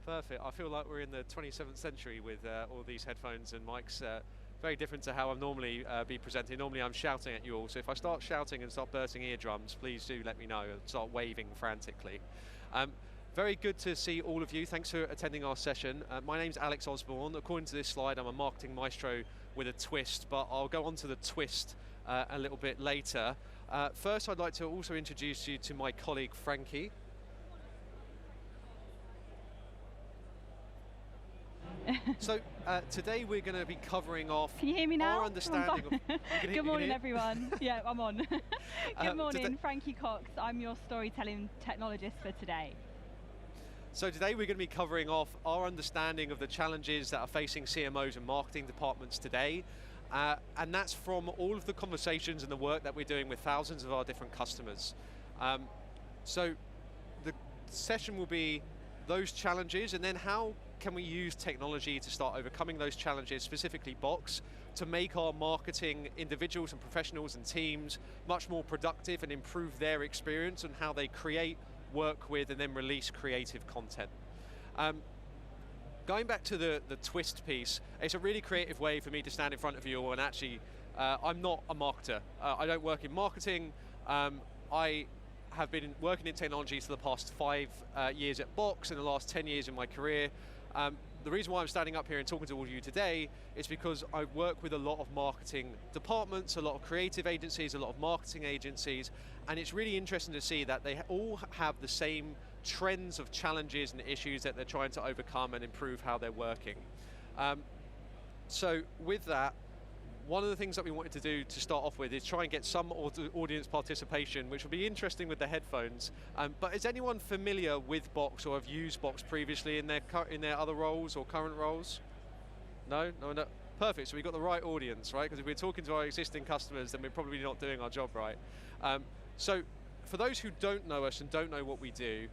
Perfect. I feel like we're in the 27th century with all these headphones and mics. Very different to how I'm normally be presenting. Normally I'm shouting at you all, so if I start shouting and start bursting eardrums, please do let me know and start waving frantically. Very good to see all of you. Thanks for attending our session. My name's Alex Osborne. According to this slide, I'm a marketing maestro with a twist, but I'll go on to the twist a little bit later. First, I'd like to also introduce you to my colleague, Frankki. So today we're going to be covering off. Can you hear me now? Our understanding of. Good morning, everyone. Yeah, I'm on. Good morning, Frankki Cox. I'm your storytelling technologist for today. So today we're going to be covering off our understanding of the challenges that are facing CMOs and marketing departments today, and that's from all of the conversations and the work that we're doing with thousands of our different customers. So the session will be those challenges, and then how can we use technology to start overcoming those challenges, specifically bots, to make our marketing individuals and professionals and teams much more productive and improve their experience and how they create, work with, and then release creative content. Going back to the twist piece, it's a really creative way for me to stand in front of you all, and actually, I'm not a marketer. I don't work in marketing. I have been working in technologies for the past 5 years at Box and the last 10 years in my career. The reason why I'm standing up here and talking to all of you today is because I work with a lot of marketing departments, a lot of creative agencies, a lot of marketing agencies, and it's really interesting to see that they all have the same trends of challenges and issues that they're trying to overcome and improve how they're working. So with that, one of the things that we wanted to do to start off with is try and get some audience participation, which will be interesting with the headphones. But is anyone familiar with Box or have used Box previously in their other roles or current roles? No? No? Perfect, so we've got the right audience, right? Because if we're talking to our existing customers, then we're probably not doing our job right. So for those who don't know us and don't know what we do,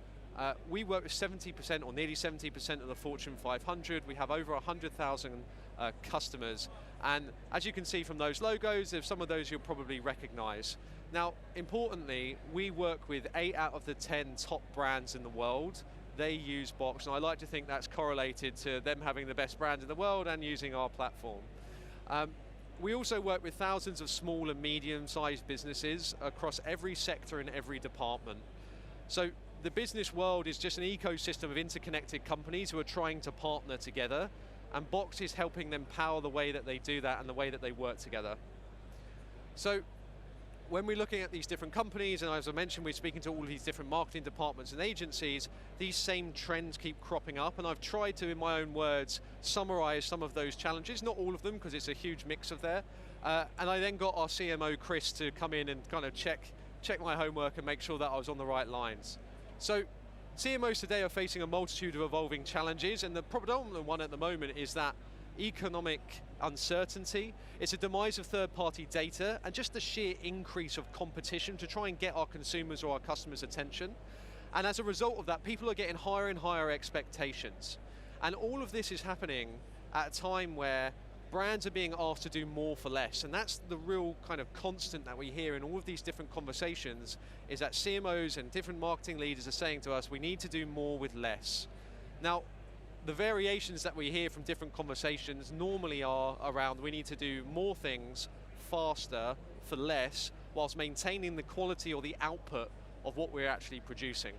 we work with 70% or nearly 70% of the Fortune 500. We have over 100,000 customers. And as you can see from those logos, there's some of those you'll probably recognize. Now, importantly, we work with 8 out of the 10 top brands in the world. They use Box, and I like to think that's correlated to them having the best brand in the world and using our platform. We also work with thousands of small and medium-sized businesses across every sector and every department. So the business world is just an ecosystem of interconnected companies who are trying to partner together, and Box is helping them power the way that they do that and the way that they work together. So when we're looking at these different companies, and as I mentioned, we're speaking to all of these different marketing departments and agencies, these same trends keep cropping up, and I've tried to, in my own words, summarize some of those challenges, not all of them, because it's a huge mix of there. And I then got our CMO, Chris, to come in and kind of check my homework and make sure that I was on the right lines. So CMOs today are facing a multitude of evolving challenges, and the predominant one at the moment is that economic uncertainty. It's a demise of third-party data and just the sheer increase of competition to try and get our consumers or our customers' attention. And as a result of that, people are getting higher and higher expectations. And all of this is happening at a time where brands are being asked to do more for less, and that's the real kind of constant that we hear in all of these different conversations, is that CMOs and different marketing leaders are saying to us, we need to do more with less. Now, the variations that we hear from different conversations normally are around we need to do more things faster for less, whilst maintaining the quality or the output of what we're actually producing.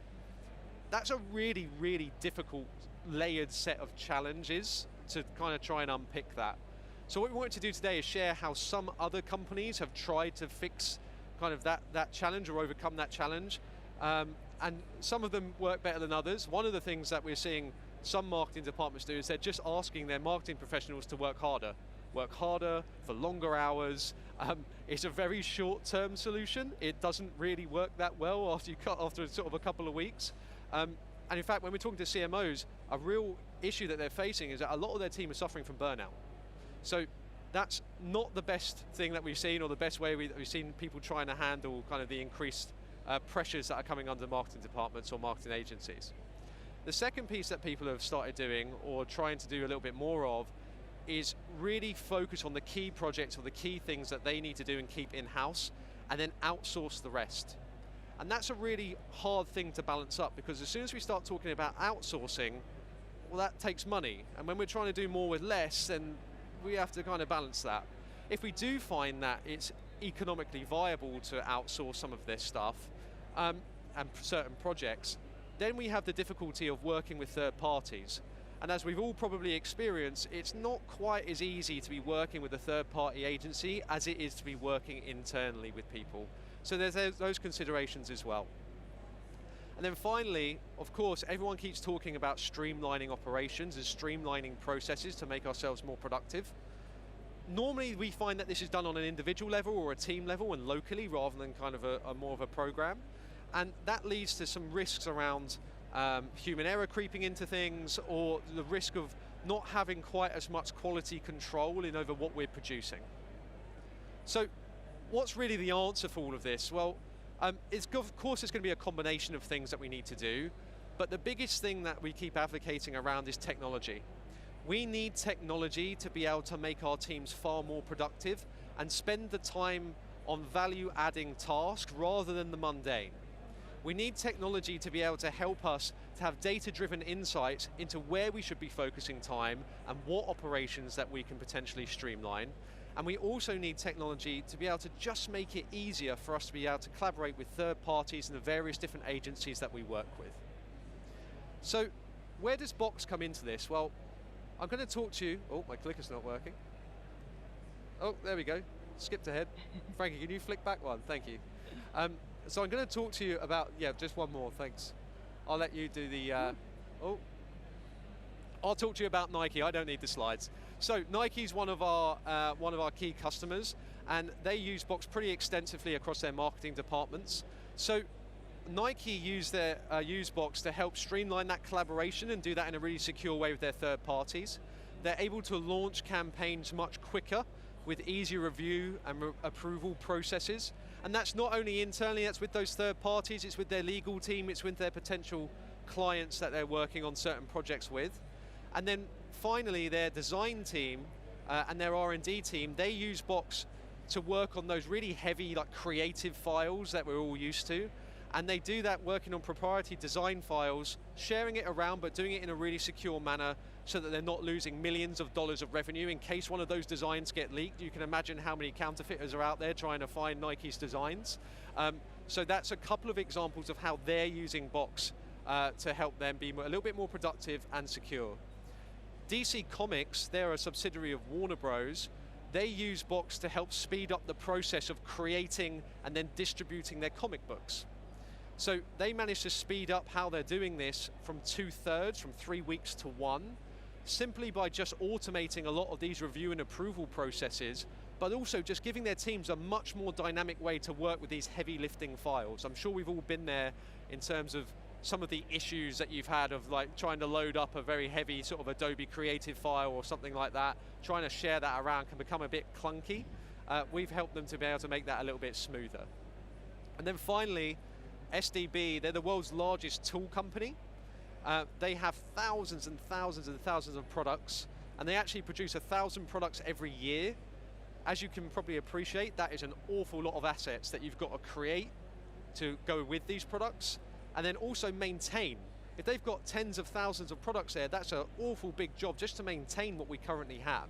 That's a really, really difficult layered set of challenges to kind of try and unpick that. So what we wanted to do today is share how some other companies have tried to fix kind of that challenge or overcome that challenge. And some of them work better than others. One of the things that we're seeing some marketing departments do is they're just asking their marketing professionals to work harder for longer hours. It's a very short-term solution. It doesn't really work that well after sort of a couple of weeks. And in fact, when we're talking to CMOs, a real issue that they're facing is that a lot of their team are suffering from burnout. So that's not the best thing that we've seen, or the best way we've seen people trying to handle kind of the increased pressures that are coming under marketing departments or marketing agencies. The second piece that people have started doing, or trying to do a little bit more of, is really focus on the key projects or the key things that they need to do and keep in-house, and then outsource the rest. And that's a really hard thing to balance up, because as soon as we start talking about outsourcing, well, that takes money. And when we're trying to do more with less, then we have to kind of balance that. If we do find that it's economically viable to outsource some of this stuff and certain projects, then we have the difficulty of working with third parties. And as we've all probably experienced, it's not quite as easy to be working with a third-party agency as it is to be working internally with people. So there's those considerations as well. And then finally, of course, everyone keeps talking about streamlining operations and streamlining processes to make ourselves more productive. Normally we find that this is done on an individual level or a team level and locally rather than kind of a more of a program. And that leads to some risks around human error creeping into things, or the risk of not having quite as much quality control in over what we're producing. So what's really the answer for all of this? Well, of course it's going to be a combination of things that we need to do, but the biggest thing that we keep advocating around is technology. We need technology to be able to make our teams far more productive and spend the time on value-adding tasks rather than the mundane. We need technology to be able to help us to have data-driven insights into where we should be focusing time and what operations that we can potentially streamline. And we also need technology to be able to just make it easier for us to be able to collaborate with third parties and the various different agencies that we work with. So where does Box come into this? Well, I'm going to talk to you, oh, my clicker's not working. Oh, there we go, skipped ahead. Frankki, can you flick back one? Thank you. So I'm going to talk to you about, just one more, thanks. I'll let you do the, I'll talk to you about Nike, I don't need the slides. So Nike's one of our key customers, and they use Box pretty extensively across their marketing departments. So Nike use Box to help streamline that collaboration and do that in a really secure way with their third parties. They're able to launch campaigns much quicker with easier review and approval processes. And that's not only internally, that's with those third parties, it's with their legal team, it's with their potential clients that they're working on certain projects with. And then finally, their design team and their R&D team, they use Box to work on those really heavy, like creative files that we're all used to. And they do that working on proprietary design files, sharing it around, but doing it in a really secure manner so that they're not losing millions of dollars of revenue in case one of those designs get leaked. You can imagine how many counterfeiters are out there trying to find Nike's designs. So that's a couple of examples of how they're using Box to help them be a little bit more productive and secure. DC Comics, they're a subsidiary of Warner Bros. They use Box to help speed up the process of creating and then distributing their comic books. So they managed to speed up how they're doing this from 2/3, from 3 weeks to 1, simply by just automating a lot of these review and approval processes, but also just giving their teams a much more dynamic way to work with these heavy lifting files. I'm sure we've all been there in terms of some of the issues that you've had of like trying to load up a very heavy sort of Adobe Creative file or something like that. Trying to share that around can become a bit clunky. We've helped them to be able to make that a little bit smoother. And then finally, SDB, they're the world's largest tool company. They have thousands and thousands and thousands of products, and they actually produce 1,000 products every year. As you can probably appreciate, that is an awful lot of assets that you've got to create to go with these products, and then also maintain. If they've got tens of thousands of products there, that's an awful big job just to maintain what we currently have.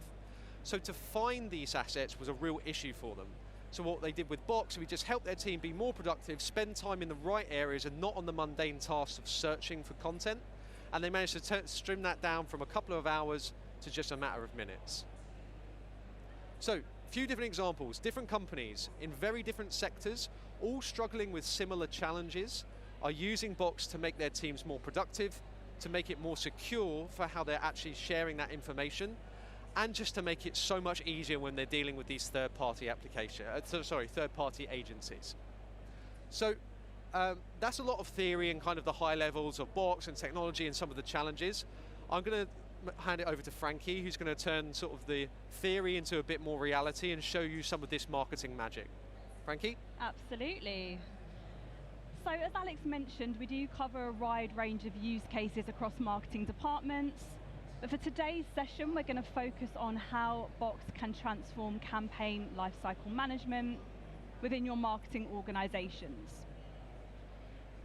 So to find these assets was a real issue for them. So what they did with Box, we just helped their team be more productive, spend time in the right areas and not on the mundane tasks of searching for content. And they managed to trim that down from a couple of hours to just a matter of minutes. So, a few different examples, different companies in very different sectors, all struggling with similar challenges, are using Box to make their teams more productive, to make it more secure for how they're actually sharing that information, and just to make it so much easier when they're dealing with these third-party third-party agencies. So that's a lot of theory and kind of the high levels of Box and technology and some of the challenges. I'm going to hand it over to Frankki, who's going to turn sort of the theory into a bit more reality and show you some of this marketing magic. Frankki? Absolutely. So as Alex mentioned, we do cover a wide range of use cases across marketing departments. But for today's session, we're going to focus on how Box can transform campaign lifecycle management within your marketing organizations.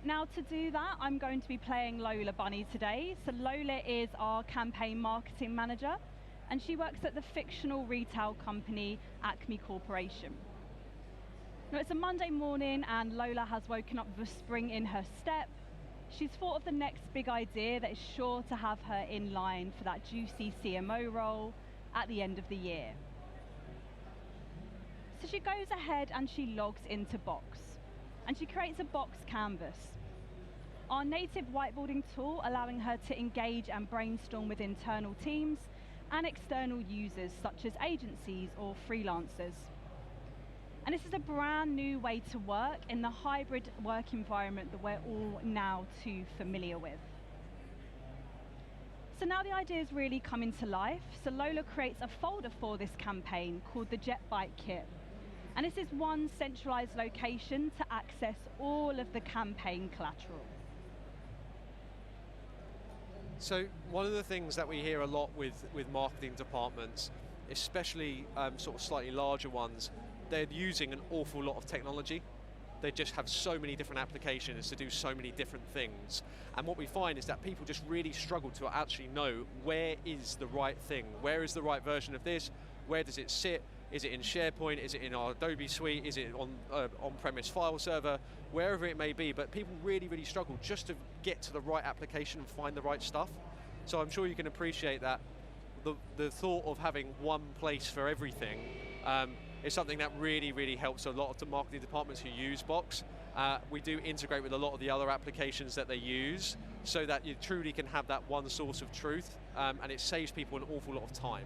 Now to do that, I'm going to be playing Lola Bunny today. So Lola is our campaign marketing manager, and she works at the fictional retail company Acme Corporation. Now it's a Monday morning and Lola has woken up with a spring in her step. She's thought of the next big idea that is sure to have her in line for that juicy CMO role at the end of the year. So she goes ahead and she logs into Box, and she creates a Box canvas, our native whiteboarding tool, allowing her to engage and brainstorm with internal teams and external users such as agencies or freelancers. And this is a brand new way to work in the hybrid work environment that we're all now too familiar with. So now the ideas really come into life. So Lola creates a folder for this campaign called the Jet Bike Kit. And this is one centralized location to access all of the campaign collateral. So one of the things that we hear a lot with marketing departments, especially sort of slightly larger ones, they're using an awful lot of technology. They just have so many different applications to do so many different things. And what we find is that people just really struggle to actually know where is the right thing, where is the right version of this, where does it sit, is it in SharePoint, is it in our Adobe suite, is it on on-premise file server, wherever it may be, but people really, really struggle just to get to the right application and find the right stuff. So I'm sure you can appreciate that the thought of having one place for everything is something that really, really helps a lot of the marketing departments who use Box. We do integrate with a lot of the other applications that they use so that you truly can have that one source of truth, and it saves people an awful lot of time.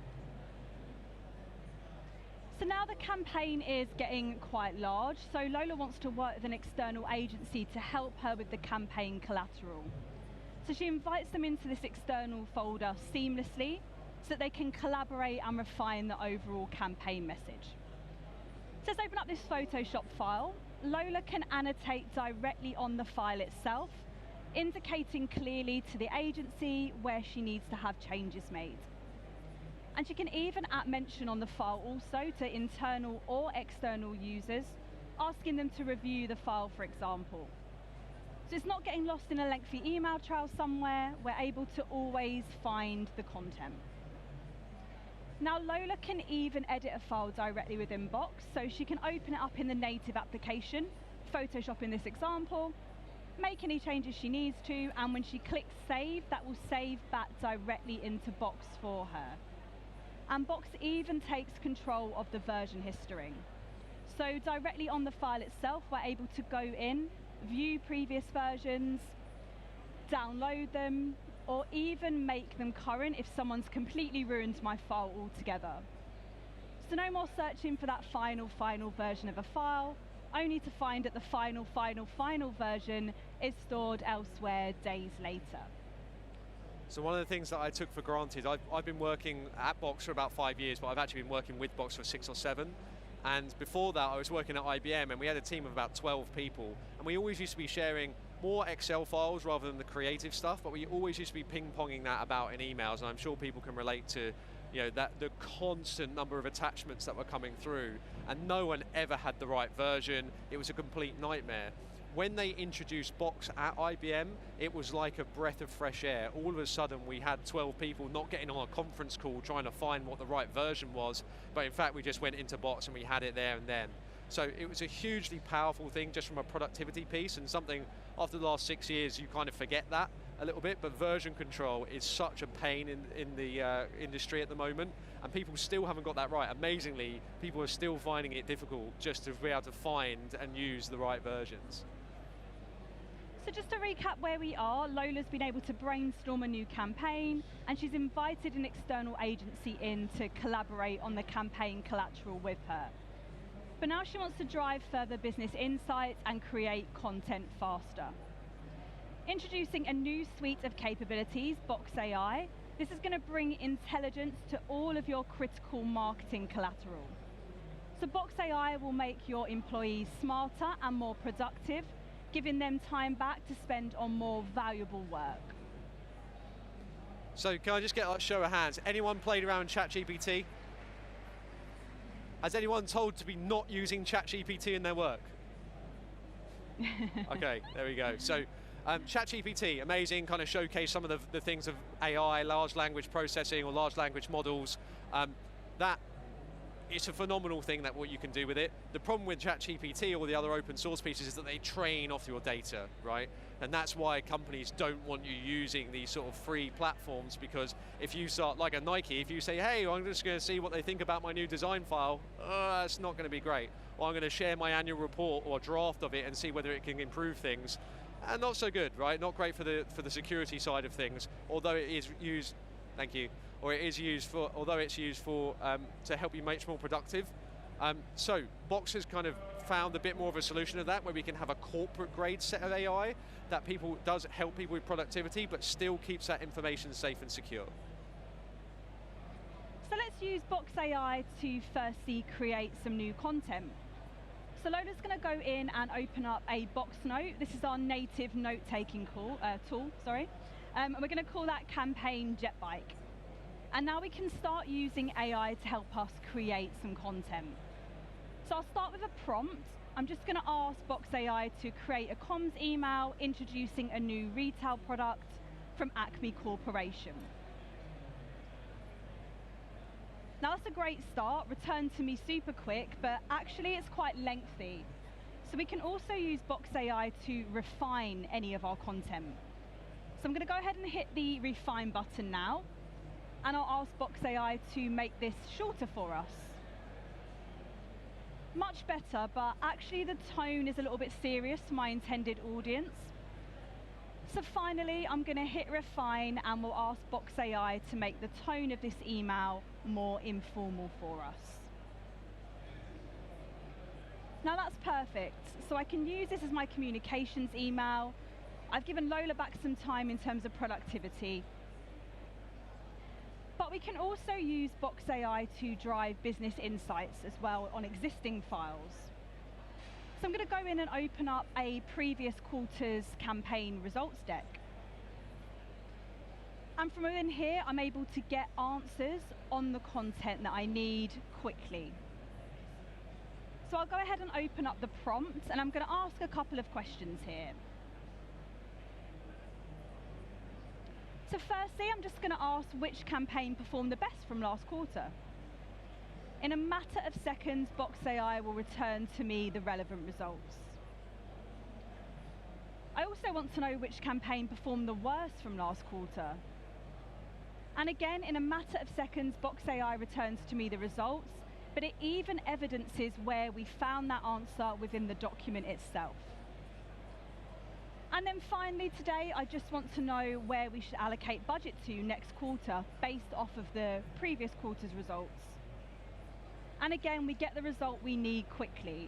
So now the campaign is getting quite large, so Lola wants to work with an external agency to help her with the campaign collateral. So she invites them into this external folder seamlessly so that they can collaborate and refine the overall campaign message. So let's open up this Photoshop file. Lola can annotate directly on the file itself, indicating clearly to the agency where she needs to have changes made. And she can even add mention on the file also to internal or external users, asking them to review the file, for example. So it's not getting lost in a lengthy email trail somewhere. We're able to always find the content. Now Lola can even edit a file directly within Box, so she can open it up in the native application, Photoshop in this example, make any changes she needs to, and when she clicks save, that will save back directly into Box for her. And Box even takes control of the version history. So directly on the file itself, we're able to go in, view previous versions, download them, or even make them current if someone's completely ruined my file altogether. So no more searching for that final version of a file, only to find that the final version is stored elsewhere days later. So one of the things that I took for granted, I've been working at Box for about 5 years, but I've actually been working with Box for 6 or 7. And before that, I was working at IBM, and we had a team of about 12 people. And we always used to be sharing more Excel files rather than the creative stuff, but we always used to be ping-ponging that about in emails. And I'm sure people can relate to, you know, that the constant number of attachments that were coming through, and no one ever had the right version. It was a complete nightmare. When they introduced Box at IBM, it was like a breath of fresh air. All of a sudden, we had 12 people not getting on a conference call trying to find what the right version was, but in fact, we just went into Box and we had it there and then. So it was a hugely powerful thing just from a productivity piece, and something after the last 6 years, you kind of forget that a little bit, but version control is such a pain in the industry at the moment, and people still haven't got that right. Amazingly, people are still finding it difficult just to be able to find and use the right versions. So just to recap where we are, Lola's been able to brainstorm a new campaign, and she's invited an external agency in to collaborate on the campaign collateral with her. But now she wants to drive further business insights and create content faster. Introducing a new suite of capabilities, Box AI. This is going to bring intelligence to all of your critical marketing collateral. So Box AI will make your employees smarter and more productive, giving them time back to spend on more valuable work. So can I just get a show of hands? Anyone played around ChatGPT? Has anyone told to be not using ChatGPT in their work? Okay, there we go. So ChatGPT, amazing, kind of showcase some of the things of AI, large language processing or large language models. That it's a phenomenal thing that what you can do with it. The problem with ChatGPT or the other open source pieces is that they train off your data, right? And that's why companies don't want you using these sort of free platforms, because if you start, like a Nike, if you say, hey, I'm just going to see what they think about my new design file, that's not going to be great. Or I'm going to share my annual report or draft of it and see whether it can improve things. And not so good, right? Not great for the security side of things, although it is used, thank you, or it is used for, although it's used for to help you make more productive. So Box has kind of found a bit more of a solution of that, where we can have a corporate grade set of AI that does help people with productivity, but still keeps that information safe and secure. So let's use Box AI to firstly create some new content. So Lola's going to go in and open up a Box Note. This is our native note-taking tool, and we're going to call that Campaign Jet Bike. And now we can start using AI to help us create some content. So I'll start with a prompt. I'm just going to ask Box AI to create a comms email introducing a new retail product from Acme Corporation. Now that's a great start, returned to me super quick, but actually it's quite lengthy. So we can also use Box AI to refine any of our content. So I'm going to go ahead and hit the refine button now, and I'll ask Box AI to make this shorter for us. Much better, but actually the tone is a little bit serious to my intended audience. So finally, I'm going to hit refine, and we'll ask Box AI to make the tone of this email more informal for us. Now that's perfect. So I can use this as my communications email. I've given Lola back some time in terms of productivity. But we can also use Box AI to drive business insights as well on existing files. So I'm going to go in and open up a previous quarter's campaign results deck. And from within here, I'm able to get answers on the content that I need quickly. So I'll go ahead and open up the prompt, and I'm going to ask a couple of questions here. So firstly, I'm just going to ask which campaign performed the best from last quarter. In a matter of seconds, Box AI will return to me the relevant results. I also want to know which campaign performed the worst from last quarter. And again, in a matter of seconds, Box AI returns to me the results, but it even evidences where we found that answer within the document itself. And then finally today, I just want to know where we should allocate budget to next quarter based off of the previous quarter's results. And again, we get the result we need quickly.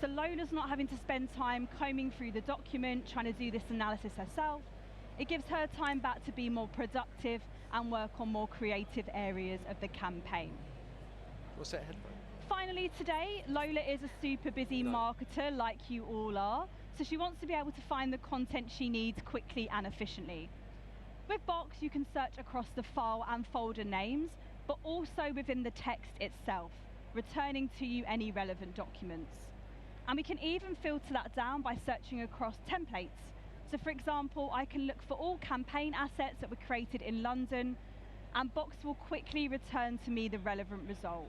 So Lola's not having to spend time combing through the document, trying to do this analysis herself. It gives her time back to be more productive and work on more creative areas of the campaign. What's that headphone? Finally today, Lola is a super busy marketer like you all are, so she wants to be able to find the content she needs quickly and efficiently. With Box, you can search across the file and folder names, but also within the text itself, returning to you any relevant documents. And we can even filter that down by searching across templates. So for example, I can look for all campaign assets that were created in London, and Box will quickly return to me the relevant result.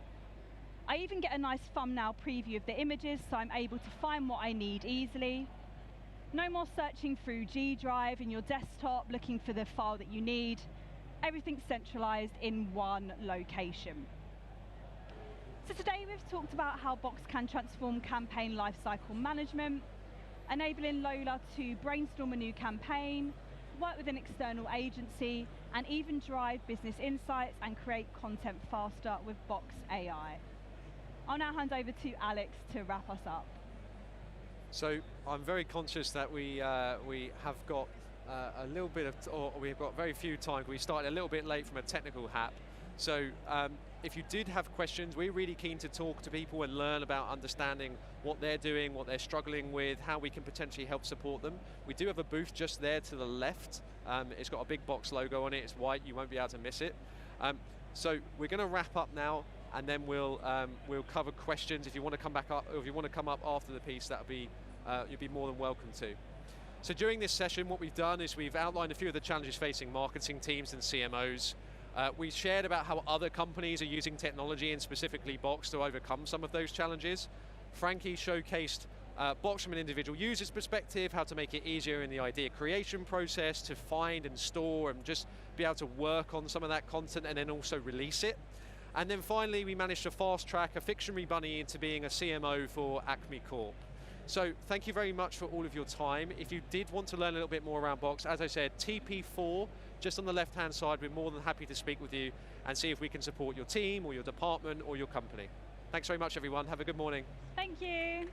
I even get a nice thumbnail preview of the images, so I'm able to find what I need easily. No more searching through G Drive in your desktop looking for the file that you need. Everything's centralized in one location. So today we've talked about how Box can transform campaign lifecycle management, enabling Lola to brainstorm a new campaign, work with an external agency, and even drive business insights and create content faster with Box AI. I'll now hand over to Alex to wrap us up. So I'm very conscious that we have got a little bit of, or we've got very few time. We started a little bit late from a technical hap. So if you did have questions, we're really keen to talk to people and learn about understanding what they're doing, what they're struggling with, how we can potentially help support them. We do have a booth just there to the left. It's got a big Box logo on it. It's white. You won't be able to miss it. So we're going to wrap up now, and then we'll cover questions. If you want to come back up, or if you want to come up after the piece, that'll be you'd be more than welcome to. So during this session, what we've done is we've outlined a few of the challenges facing marketing teams and CMOs. We shared about how other companies are using technology, and specifically Box, to overcome some of those challenges. Frankki showcased Box from an individual user's perspective, how to make it easier in the idea creation process to find and store and just be able to work on some of that content and then also release it. And then finally, we managed to fast track a fictionary bunny into being a CMO for Acme Corp. So thank you very much for all of your time. If you did want to learn a little bit more around Box, as I said, TP4, just on the left-hand side, we're more than happy to speak with you and see if we can support your team or your department or your company. Thanks very much, everyone. Have a good morning. Thank you.